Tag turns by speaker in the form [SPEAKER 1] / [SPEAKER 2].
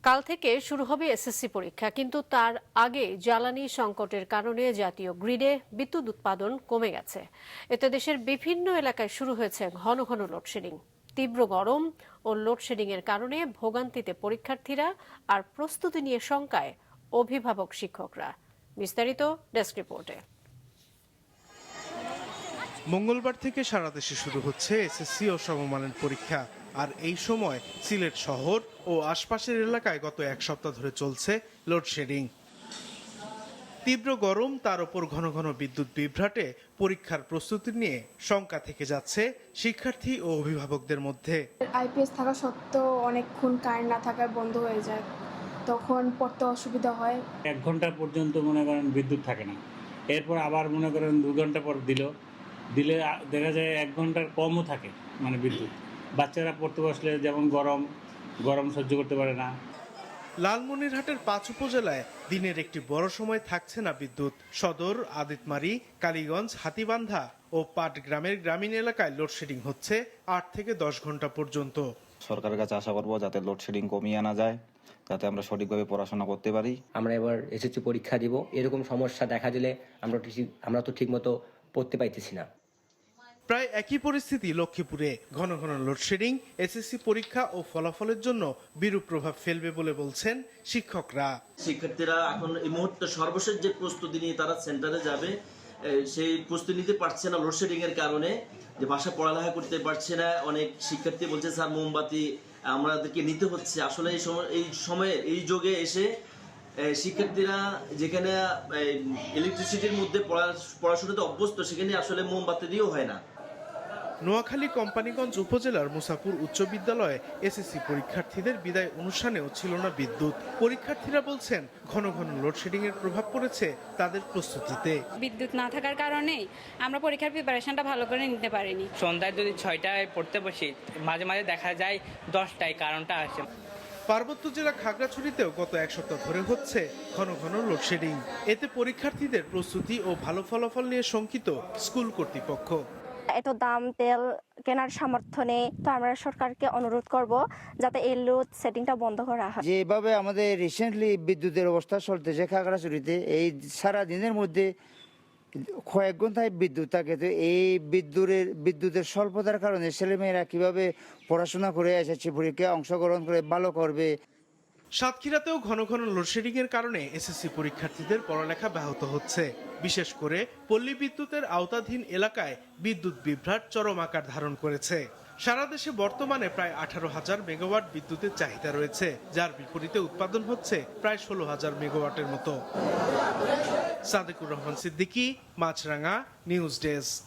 [SPEAKER 1] কাল থেকে শুরু হবে এসএসসি পরীক্ষা, কিন্তু তার আগে জ্বালানি সংকটের কারণে জাতীয় গ্রিডে বিদ্যুৎ উৎপাদন কমে গেছে। এতে দেশের বিভিন্ন এলাকায় শুরু হয়েছে ঘন ঘন লোডশেডিং। তীব্র গরম ও লোডশেডিং এর কারণে ভোগান্তিতে পরীক্ষার্থীরা, আর প্রস্তুতি নিয়ে শঙ্কায় অভিভাবক শিক্ষকরা। বিস্তারিত ডেস্ক রিপোর্টে।
[SPEAKER 2] মঙ্গলবার থেকে সারা দেশে শুরু হচ্ছে এসএসসি ও সমমানের পরীক্ষা। আর এই সময় সিলেট শহর ও আশপাশের এলাকায় গত এক সপ্তাহ ধরে চলছে লোডশেডিং। তীব্র গরম, তার উপর ঘন ঘন বিদ্যুৎ বিভ্রাটে পরীক্ষার প্রস্তুতি নিয়ে শঙ্কা থেকে যাচ্ছে শিক্ষার্থী ও অভিভাবকদের মধ্যে।
[SPEAKER 3] আইপিএস থাকা সত্ত্বেও অনেকক্ষণ কারেন্ট না থাকায় বন্ধ হয়ে যায়, তখন পড়তে অসুবিধা হয়।
[SPEAKER 4] 1 ঘন্টা পর্যন্ত মনে করেন বিদ্যুৎ থাকে না, এরপর আবার মনে করেন 2 ঘন্টা পর দিলে দেখা যায় 1 ঘন্টার কমও থাকে মানে বিদ্যুৎ। বাচ্চারা পড়তে বসলে যেমন গরম সহ্য করতে পারে না।
[SPEAKER 2] লালমনিরহাটের 5 উপজেলায় দিনের একটি বড় সময় থাকছে না বিদ্যুৎ। সদর, আদিতমারি, কালীগঞ্জ, হাতীবান্ধা ও পাটগ্রামের গ্রামীণ এলাকায় লোডশেডিং হচ্ছে 8 থেকে 10 ঘন্টা পর্যন্ত।
[SPEAKER 5] সরকারের কাছে আশা করব যাতে লোডশেডিং কমিয়ে আনা যায়, যাতে আমরা সঠিকভাবে পড়াশোনা করতে পারি।
[SPEAKER 6] আমরা এবার এসএসসি পরীক্ষা দিব, এরকম সমস্যা দেখা দিলে আমরা তো ঠিকমতো পড়তে পাইতেছি না।
[SPEAKER 2] প্রায় একই পরিস্থিতি লক্ষ্মীপুরে। ঘন ঘন লোডশেডিং এসএসসি পরীক্ষা ও ফলাফলের জন্য বিরূপ প্রভাব ফেলবে বলে বলছেন শিক্ষকরা।
[SPEAKER 7] শিক্ষার্থীরা এখন এই মুহূর্তে সর্বশেষ যে প্রস্তুতি নিয়ে তারা সেন্টারে যাবে, সেই প্রস্তুতি নিতে পারছে না লোডশেডিং এর কারণে, যে বাসায় পড়ালেখা করতে পারছে না। অনেক শিক্ষার্থী বলছে স্যার মোমবাতি আমাদেরকে নিতে হচ্ছে। আসলে এই সময়ে এই যুগে এসে শিক্ষার্থীরা যেখানে ইলেকট্রিসিটির মধ্যে পড়াশোনাতে অভ্যস্ত, সেখানে আসলে মোমবাতি দিয়েও হয় না।
[SPEAKER 2] নোয়াখালী কোম্পানিগঞ্জ উপজেলার মুসাপুর উচ্চ বিদ্যালয়ে এসএসসি পরীক্ষার্থীদের বিদায় অনুষ্ঠানেও ছিল না বিদ্যুৎ। পরীক্ষার্থীরা বলছেন ঘন ঘন লোডশেডিং এর প্রভাব পড়েছে তাদের প্রস্তুতিতে।
[SPEAKER 8] বিদ্যুৎ না থাকার কারণে আমরা পরীক্ষার প্রিপারেশনটা ভালো করে নিতে পারিনি।
[SPEAKER 9] সন্ধ্যায় যদি 6টায় পড়তে বসি, মাঝে মাঝে দেখা যায় 10টায় কারণটা আসে।
[SPEAKER 2] পার্বত্য জেলা খাগড়াছড়িতেও গত এক সপ্তাহ ধরে হচ্ছে ঘন ঘন লোডশেডিং। এতে পরীক্ষার্থীদের প্রস্তুতি ও ভালো ফলাফল নিয়ে শঙ্কিত স্কুল কর্তৃপক্ষ।
[SPEAKER 10] এত দাম তেল কেনার সামর্থ্য নেই, তো আমরা সরকারকে অনুরোধ করব যাতে এই লোড সেটিংটা বন্ধ করা হয়।
[SPEAKER 11] যেভাবে আমাদের রিসেন্টলি বিদ্যুতের অবস্থা চলতেছে খাগড়াছড়িতে, এই সারা দিনের মধ্যে কয়েক ঘন্টায় বিদ্যুৎ থাকে, তো এই বিদ্যুতের স্বল্পতার কারণে ছেলেমেয়েরা কিভাবে পড়াশোনা করে এসেছে পরীক্ষায় অংশগ্রহণ করে ভালো করবে।
[SPEAKER 2] সাতক্ষীরাতেও ঘন ঘন লোডশেডিং এর কারণে এসএসসি পরীক্ষার্থীদের পড়ালেখা ব্যাহত হচ্ছে। বিশেষ করে পল্লী বিদ্যুতের আওতাধীন এলাকায় বিদ্যুৎ বিভ্রাট চরম আকার ধারণ করেছে। সারা দেশে বর্তমানে প্রায় 18,000 মেগাওয়াট বিদ্যুতের চাহিদা রয়েছে, যার বিপরীতে উৎপাদন হচ্ছে প্রায় 16,000 মেগাওয়াটের মতো। সাদেকুর রহমান সিদ্দিকী, মাছরাঙা, নিউজ ডেস্ক।